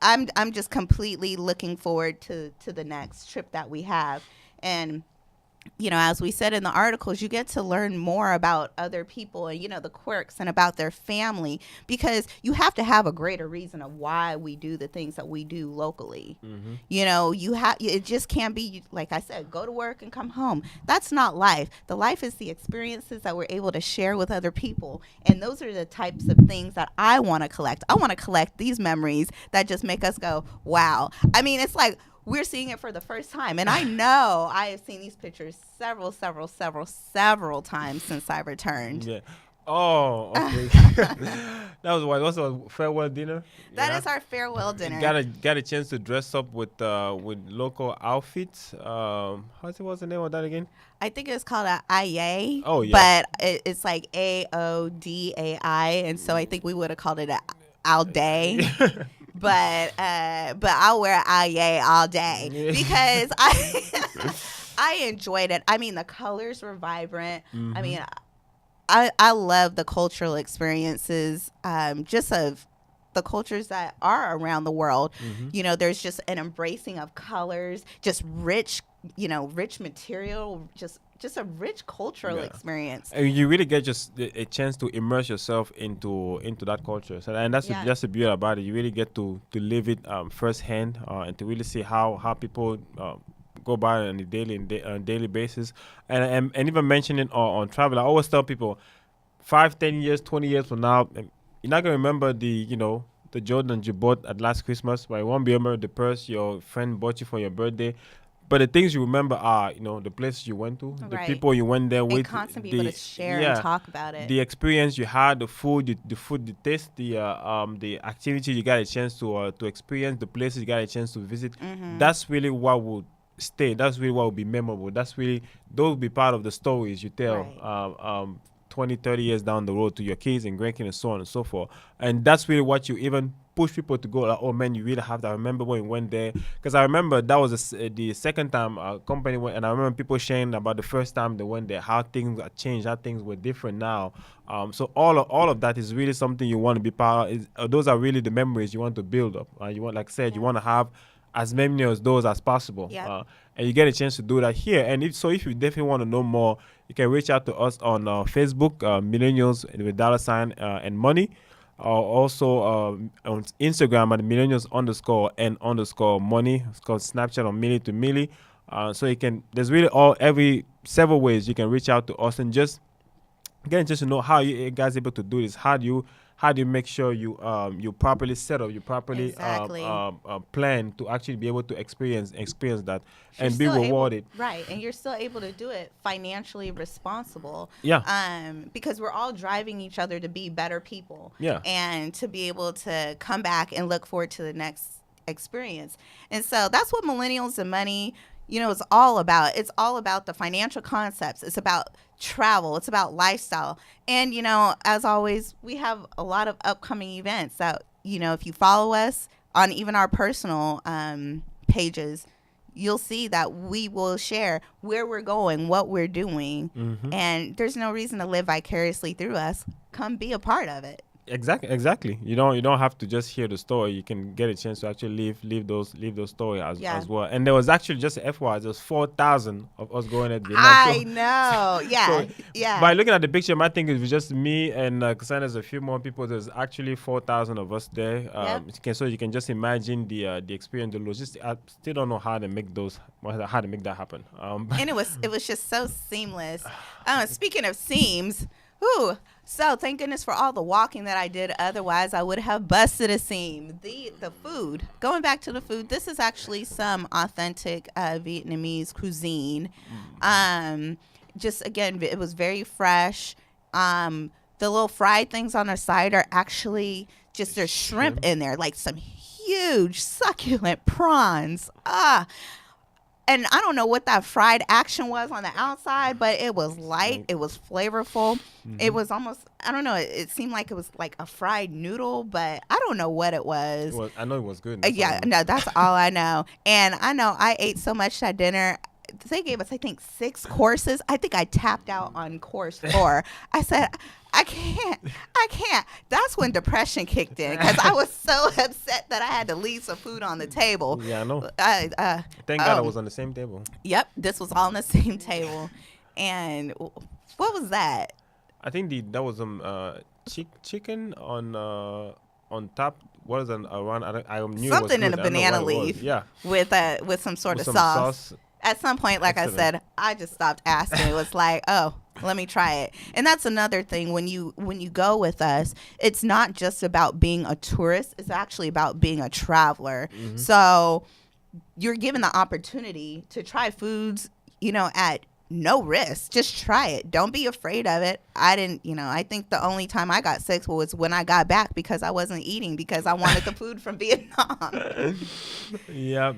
A: I'm just completely looking forward to the next trip that we have. And as we said in the articles, you get to learn more about other people and the quirks and about their family, because you have to have a greater reason of why we do the things that we do locally. It just can't be, like I said, go to work and come home. That's not life. The life is the experiences that we're able to share with other people, and those are the types of things that I want to collect. I want to collect these memories that just make us go, wow. I mean, it's like we're seeing it for the first time. And I know I have seen these pictures several times since I returned.
B: Yeah. Oh, okay. That was what? Also a farewell dinner.
A: That is our farewell dinner.
B: Got a chance to dress up with local outfits. What's the name of that again?
A: I think it's called a Aye.
B: Oh, yeah.
A: But it's like AODAI, and so I think we would have called it a All Day. But I'll wear Aye all day because I enjoyed it. I mean, the colors were vibrant. I mean, I love the cultural experiences, just of the cultures that are around the world. There's just an embracing of colors, just rich material, just a rich cultural experience.
B: And you really get just a chance to immerse yourself into that culture. So, and that's the beauty about it. You really get to live it firsthand, and to really see how people go by on a daily basis. And even mentioning on travel, I always tell people, 5, 10 years, 20 years from now, you're not gonna remember the Jordans you bought at last Christmas, but you won't be remember the purse your friend bought you for your birthday. But the things you remember are, the places you went to, the people you went there with,
A: and constantly be able to share and talk about it.
B: The experience you had, the food, the taste, the activity you got a chance to experience, the places you got a chance to visit. That's really what would stay. That's really what will be memorable. Those will be part of the stories you tell.
A: Right.
B: 20, 30 years down the road to your kids and grandkids and so on and so forth. And that's really what you even push people to go, like, oh man, you really have to. I remember when we went there, because I remember that was the second time our company went, and I remember people sharing about the first time they went there, how things have changed, how things were different now. So all of that is really something you want to be part of. Those are really the memories you want to build up. You want, like I said, you want to have as many of those as possible.
A: Yeah.
B: And you get a chance to do that here. And if you definitely want to know more, you can reach out to us on Facebook, Millennials with $ and money. Also on Instagram at Millennials_and_money. It's called Snapchat on Milli to Milli. So you can, there's really several ways you can reach out to us and just get just to know how you guys able to do this. How do how do you make sure you properly set up, you properly
A: Exactly.
B: plan to actually be able to experience that
A: You're
B: and be
A: still
B: rewarded.
A: right, and you're still able to do it financially responsible.
B: Yeah.
A: Because we're all driving each other to be better people.
B: Yeah.
A: And to be able to come back and look forward to the next experience. And so that's what Millennials and Money, is all about. It's all about the financial concepts. It's about travel. It's about lifestyle. And, as always, we have a lot of upcoming events that, if you follow us on even our personal pages, you'll see that we will share where we're going, what we're doing, and there's no reason to live vicariously through us. Come be a part of it.
B: Exactly. You don't have to just hear the story. You can get a chance to actually live those stories as well. And there was actually, just FYI, there's 4,000 of us going at Vietnam.
A: I know. Yeah. Yeah.
B: By looking at the picture, my thing is just me and Cassandra. There's a few more people. There's actually 4,000 of us there. So you can just imagine the experience, the logistics. I still don't know how to make that happen.
A: And it was just so seamless. Speaking of seams, so thank goodness for all the walking that I did. Otherwise, I would have busted a seam. The food, going back to the food, this is actually some authentic Vietnamese cuisine. Just again, it was very fresh. The little fried things on the side are actually just there's shrimp in there, like some huge succulent prawns. And I don't know what that fried action was on the outside, but it was light. It was flavorful. It was almost, I don't know, it seemed like it was like a fried noodle, but I don't know what it was.
B: Well, I know it was good.
A: That's all I know. And I know I ate so much that dinner. They gave us, I think, 6 courses. I think I tapped out on course 4. I said, I can't. That's when depression kicked in because I was so upset that I had to leave some food on the table.
B: Yeah, I know. Thank God I was on the same table.
A: Yep, this was all on the same table. And what was that?
B: I think that was chicken on top. What is around? I knew
A: something
B: it was
A: in a banana leaf.
B: Yeah,
A: with some sort of sauce. At some point, like
B: Excellent.
A: I said, I just stopped asking. It was like, oh, let me try it. And that's another thing. When you go with us, it's not just about being a tourist. It's actually about being a traveler. So you're given the opportunity to try foods, at no risk. Just try it. Don't be afraid of it. I didn't, I think the only time I got sick was when I got back because I wasn't eating because I wanted the food from Vietnam.
B: Yep.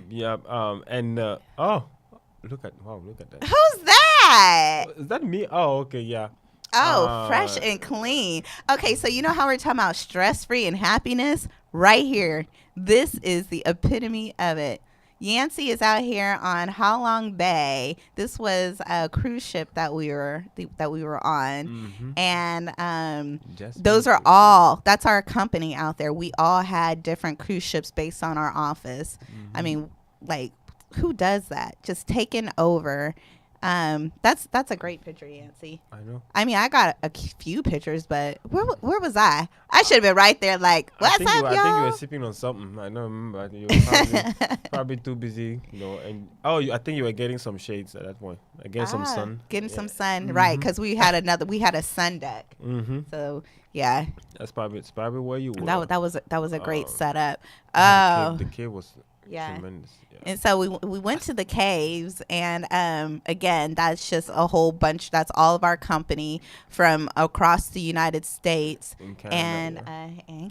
B: Look at that.
A: Who's that?
B: Is that me? Oh, okay, yeah.
A: Oh, fresh and clean. Okay, so you know how we're talking about stress-free and happiness? Right here. This is the epitome of it. Yancey is out here on Ha Long Bay. This was a cruise ship that we were on. And those are that's our company out there. We all had different cruise ships based on our office. I mean, like, who does that? Just taking over. That's a great picture, Yancey.
B: I know.
A: I mean, I got a few pictures, but where was I? I should have been right there, like, what's up, y'all?
B: I think you were sipping on something. I don't remember. You were probably too busy, And I think you were getting some shades at that point. Getting some sun.
A: Getting some sun, right? Because we had a sun deck. So yeah.
B: It's probably where you were.
A: That was a great setup.
B: The cave was tremendous. Yeah.
A: And so we went to the caves, and again, that's just a whole bunch. That's all of our company from across the United States and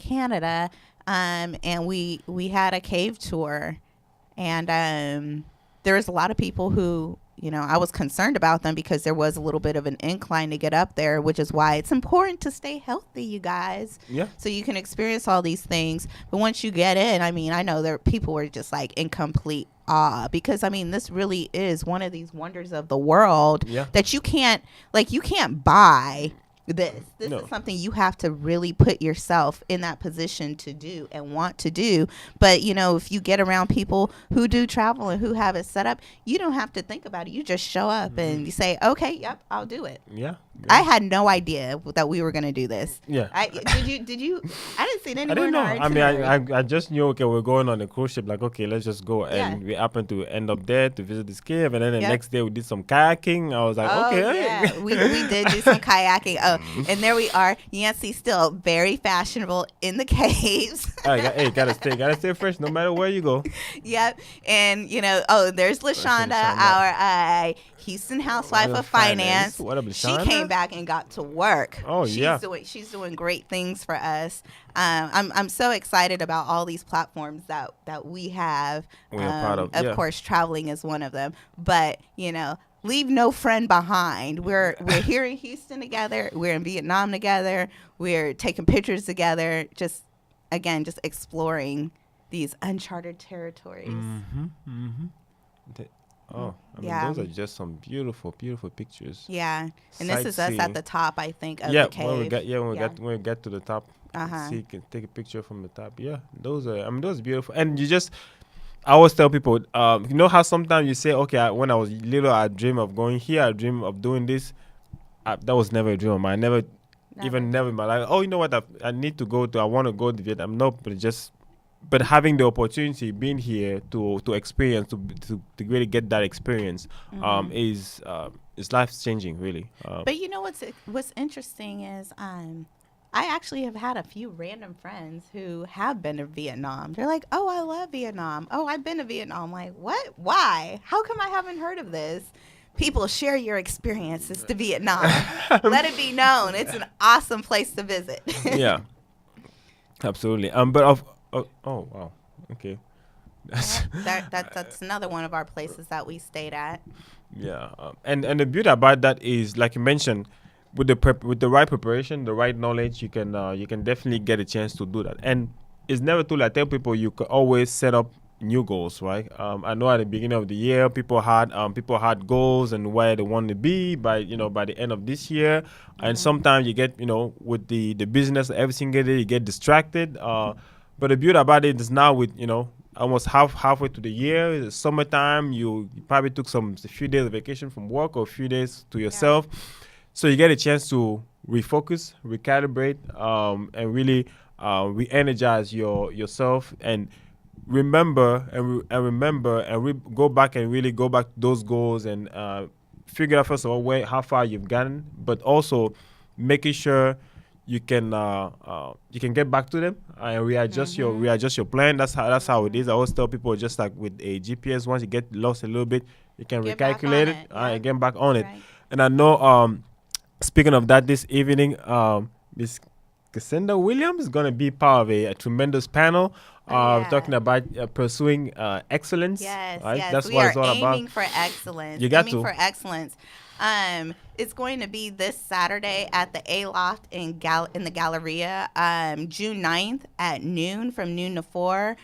A: Canada. And we had a cave tour, and there was a lot of people who, I was concerned about them because there was a little bit of an incline to get up there, which is why it's important to stay healthy, you guys.
B: Yeah.
A: So you can experience all these things. But once you get in, I mean, I know there people were just like in complete awe because, I mean, this really is one of these wonders of the world that you can't buy. This is something you have to really put yourself in that position to do and want to do. But, if you get around people who do travel and who have it set up, you don't have to think about it. You just show up and you say, okay, yep, I'll do it.
B: Yeah.
A: I had no idea that we were gonna do this.
B: Yeah.
A: Did you? I didn't see it
B: I
A: anywhere
B: didn't
A: in
B: know.
A: our
B: I mean,
A: itinerary.
B: I just knew, okay, we're going on a cruise ship. Like, okay, let's just go.
A: Yeah.
B: And we happened to end up there to visit this cave. And then the
A: Yep.
B: next day we did some kayaking. I was like,
A: Oh
B: okay.
A: yeah, we did do some kayaking. Oh, and there we are. Yancey still very fashionable in the caves.
B: Hey, gotta stay fresh no matter where you go.
A: Yep. And there's LaShonda, our Houston housewife of finance.
B: What up,
A: She
B: LaShonda?
A: came back and got to work.
B: Oh, yeah.
A: She's doing great things for us. I'm so excited about all these platforms that we have.
B: We are part of, yeah.
A: course, traveling is one of them. But leave no friend behind. We're here in Houston together. We're in Vietnam together. We're taking pictures together. Just exploring these uncharted territories.
B: Those are just some beautiful, beautiful pictures.
A: Yeah, and this is us at the top, I think, of
B: Yeah,
A: the cave.
B: when we get to the top,
A: Uh-huh.
B: see, you can take a picture from the top. Yeah, those are beautiful. And I always tell people, you know how sometimes you say, okay, when I was little, I dream of going here, I dream of doing this. That was never a dream of mine. Never in my life. Oh, you know what? I need to go to. I want to go to Vietnam. No, but having the opportunity, being here to experience, to really get that experience, is life changing, really.
A: But you know what's interesting is I actually have had a few random friends who have been to Vietnam. They're like, "Oh, I love Vietnam. Oh, I've been to Vietnam." I'm like, what? Why? How come I haven't heard of this? People, share your experiences to Vietnam. Let it be known. It's an awesome place to visit.
B: Yeah, absolutely. Oh wow, okay.
A: That's another one of our places that we stayed at.
B: Yeah, and the beauty about that is, like you mentioned, with the right preparation, the right knowledge, you can definitely get a chance to do that. And it's never too late. I tell people you can always set up new goals, right? I know at the beginning of the year, people had goals and where they want to be by the end of this year. And sometimes you get with the business every single day you get distracted. But the beauty about it is now with almost halfway to the year, it's summertime. You probably took a few days of vacation from work or a few days to yourself, so you get a chance to refocus, recalibrate, and really re-energize yourself and remember and go back to those goals and figure out first of all how far you've gotten, but also making sure you can get back to them and readjust your plan. That's how it is. I always tell people, just like with a GPS, once you get lost a little bit, you can recalculate it and get back on it.
A: Right.
B: And I know, speaking of that, this evening, Miss Cassandra Williams is going to be part of a tremendous panel talking about pursuing excellence.
A: Yes,
B: right?
A: yes.
B: That's
A: We
B: what
A: are
B: it's all
A: aiming
B: about.
A: for excellence.
B: You got
A: aiming
B: to.
A: for excellence. It's going to be this Saturday at the A-Loft in the Galleria, June 9th at noon, from noon to 4.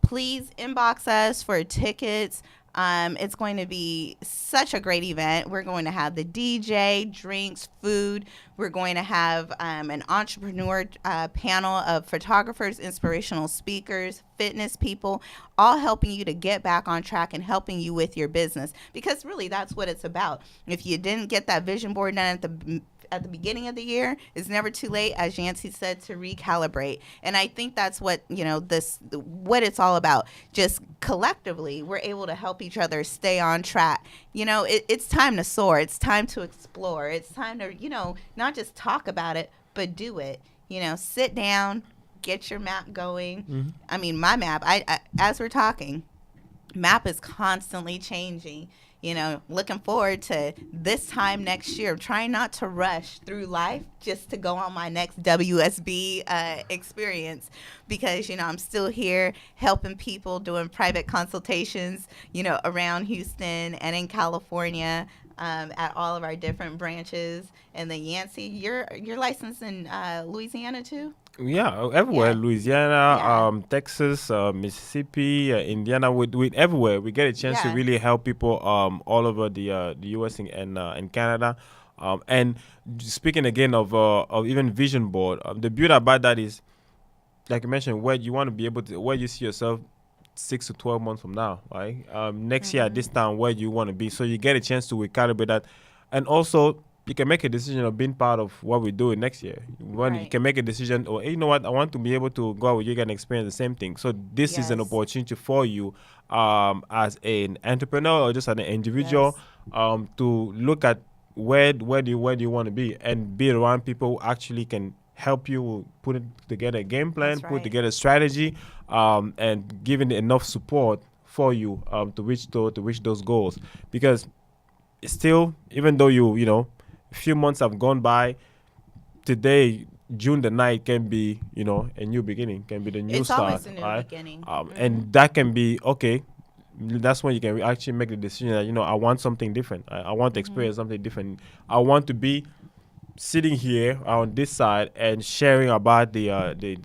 A: Please inbox us for tickets. It's going to be such a great event. We're going to have the DJ, drinks, food. We're going to have an entrepreneur panel of photographers, inspirational speakers, fitness people, all helping you to get back on track and helping you with your business. Because really, that's what it's about. If you didn't get that vision board done at the beginning of the year, it's never too late, as Yancey said, to recalibrate. And I think that's what what it's all about. Just collectively, we're able to help each other stay on track. It's time to soar. It's time to explore. It's time to not just talk about it, but do it. Sit down, get your map going.
B: Mm-hmm.
A: I mean, my map, I as we're talking, map is constantly changing. Looking forward to this time next year. Trying not to rush through life just to go on my next WSB experience, because I'm still here helping people, doing private consultations around Houston and in California, at all of our different branches. And then Yancey, you're licensed in Louisiana too?
B: Yeah, everywhere.
A: Yeah.
B: Louisiana, Texas, Mississippi, Indiana, with everywhere. We get a chance to really help people all over the US and Canada. And speaking again of even vision board, the beauty about that is, like you mentioned, where you want to be able to, where you see yourself 6 to 12 months from now, right? Next year at this time, where you want to be. So you get a chance to recalibrate that. And also, you can make a decision of being part of what we do next year. When you
A: Right.
B: can make a decision, or hey, you know what, I want to be able to go out with you and experience the same thing. So this is an
A: Yes.
B: opportunity for you, as an entrepreneur or just as an individual,
A: Yes.
B: to look at where do you want to be, and be around people who actually can help you put it together a game plan,
A: That's
B: put
A: right.
B: together a strategy, and giving enough support for you, to reach those goals. Because still, even though a few months have gone by, today, June the 9th, can be, a new beginning, can be the new
A: It's
B: start,
A: always a new
B: right?
A: beginning.
B: And that can be okay. That's when you can actually make the decision that, I want something different. I want to experience something different. I want to be sitting here on this side and sharing about the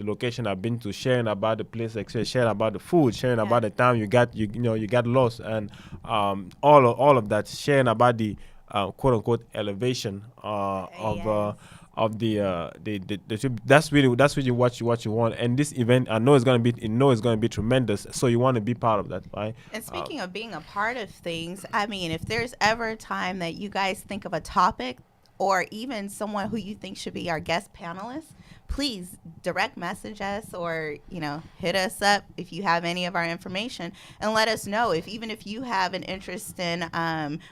B: location I've been to, sharing about the place, sharing about the food, sharing about the time you got lost, and all of that, sharing about the quote unquote elevation
A: Yes.
B: of the trip. That's really what you want. And this event, I know it's gonna be tremendous. So you want to be part of that, right?
A: And speaking of being a part of things, I mean, if there's ever a time that you guys think of a topic or even someone who you think should be our guest panelist, please direct message us or, hit us up if you have any of our information and let us know even if you have an interest in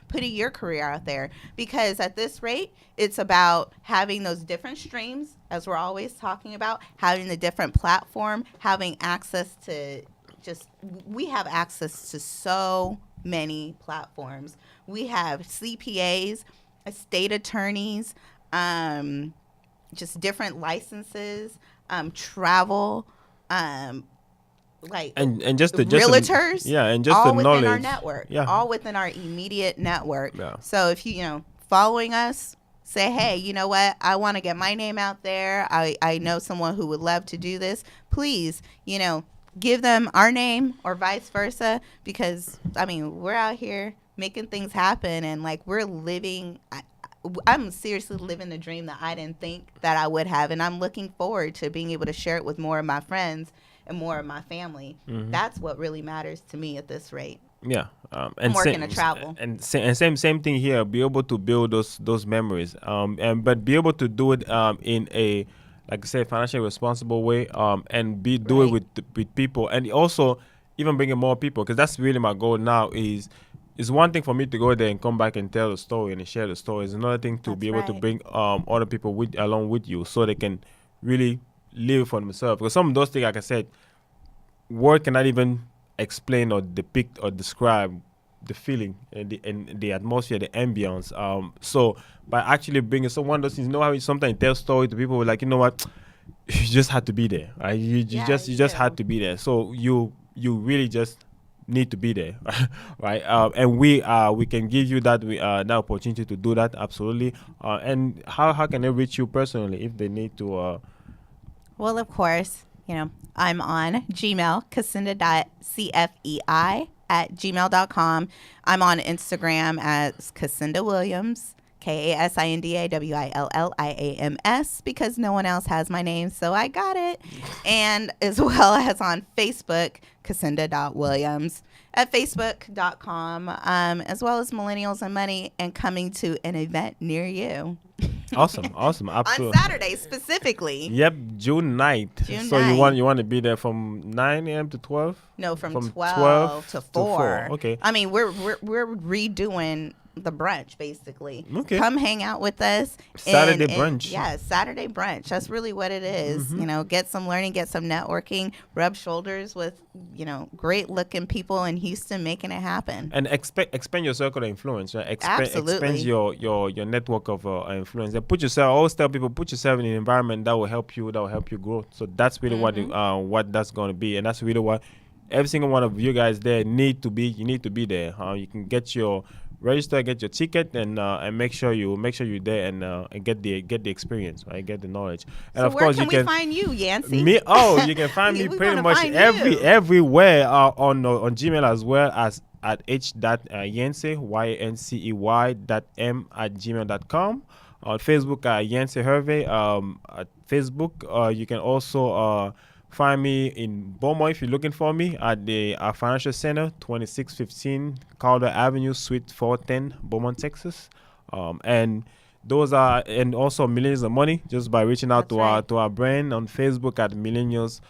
A: putting your career out there. Because at this rate, it's about having those different streams, as we're always talking about, having the different platform, having access to just we have access to so many platforms. We have CPAs, estate attorneys, just different licenses, travel, like
B: And
A: realtors,
B: yeah, and just the
A: all within our
B: knowledge.
A: network,
B: Yeah.
A: all within our immediate network.
B: Yeah.
A: So if following us, say, hey, you know what? I want to get my name out there. I know someone who would love to do this. Please, give them our name or vice versa, because I mean, we're out here making things happen, and like we're living. I'm seriously living the dream that I didn't think that I would have, and I'm looking forward to being able to share it with more of my friends and more of my family. That's what really matters to me at this rate.
B: Yeah,
A: I'm
B: and
A: working to travel.
B: and same thing here. Be able to build those memories, and but be able to do it in a, like I say, financially responsible way, and do it
A: Right.
B: with people, and also even bringing more people, because that's really my goal now. Is one thing for me to go there and come back and tell the story and share the story. Is another thing to be
A: That's
B: able to
A: right.
B: bring other people along with you, so they can really live for themselves. Because some of those things, like I said, word cannot even explain or depict or describe the feeling and the atmosphere, the ambience. So by actually bringing someone, those things, how you sometimes tell story to people, like, you know what, you just had to be there, right? You
A: Yeah,
B: just you just had
A: do.
B: to be there. So you really just need to be there, right? And we can give you that opportunity to do that, absolutely. And how can they reach you personally if they need to?
A: Well, of course, I'm on Gmail, Casinda.cfei@gmail.com. I'm on Instagram as Casinda Williams, KASINDA WILLIAMS, because no one else has my name, so I got it. And as well as on Facebook, Casinda.Williams at Facebook.com, as well as Millennials and Money, and coming to an event near you.
B: Awesome,
A: On
B: absolutely.
A: Saturday specifically.
B: Yep, June 9th.
A: June
B: So you want
A: 9th.
B: you want to be there from 9 a.m. to 12?
A: No, from
B: From
A: 12 to
B: 12 to 4.
A: 4.
B: Okay.
A: I mean, we're redoing the brunch basically.
B: Okay.
A: Come hang out with us.
B: Saturday
A: And
B: brunch.
A: yeah, Saturday brunch. That's really what it is. Get some learning, get some networking, rub shoulders with, great looking people in Houston making it happen.
B: And expand your circle of influence, right?
A: Absolutely.
B: Expand your network of influence. And I always tell people, put yourself in an environment that will help you grow. So that's really what that's going to be. And that's really what every single one of you guys there need to be. You need to be there. You can get your register, get your ticket, and make sure you're there, and get the experience, right? Get the knowledge. And
A: So
B: of
A: where
B: course,
A: can
B: you
A: we
B: can
A: find you, Yancey?
B: me. You can find me
A: We
B: pretty
A: wanna
B: much
A: find you.
B: everywhere, on Gmail, as well as at h.yancey yancey.m@gmail.com. On Facebook, Yancey Hervey. At Facebook, you can also find me in Beaumont if you're looking for me at the Financial Center, 2615 Calder Avenue, Suite 410, Beaumont, Texas. And Those are, and also Millions of Money, just by reaching out
A: That's right.
B: to our brand on Facebook at Millennials,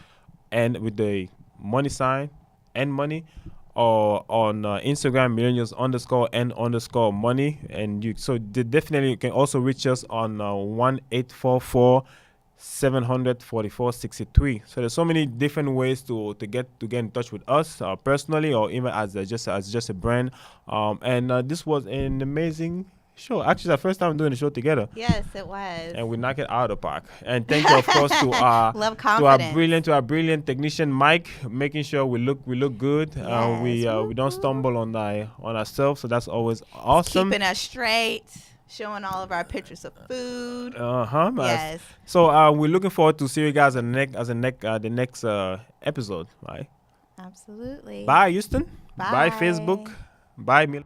B: and with the money sign and money, or on Instagram millennials_and_money. And you, so definitely you can also reach us on 1-844-744-63. So there's so many different ways to get in touch with us personally, or even as just a brand. And this was an amazing show. Actually, the first time doing the show together.
A: Yes, it was.
B: And we knock it out of the park. And thank you, of course, to our
A: Love
B: to our
A: confidence.
B: brilliant technician Mike, making sure we look good.
A: Yes.
B: We don't stumble on ourselves, so that's always awesome.
A: Keeping us straight, showing all of our pictures of food.
B: Yes.
A: Yes.
B: So we're looking forward to see you guys in the next episode. Right.
A: Absolutely.
B: Bye, Houston. Bye,
A: Bye.
B: Facebook. Bye, Mil.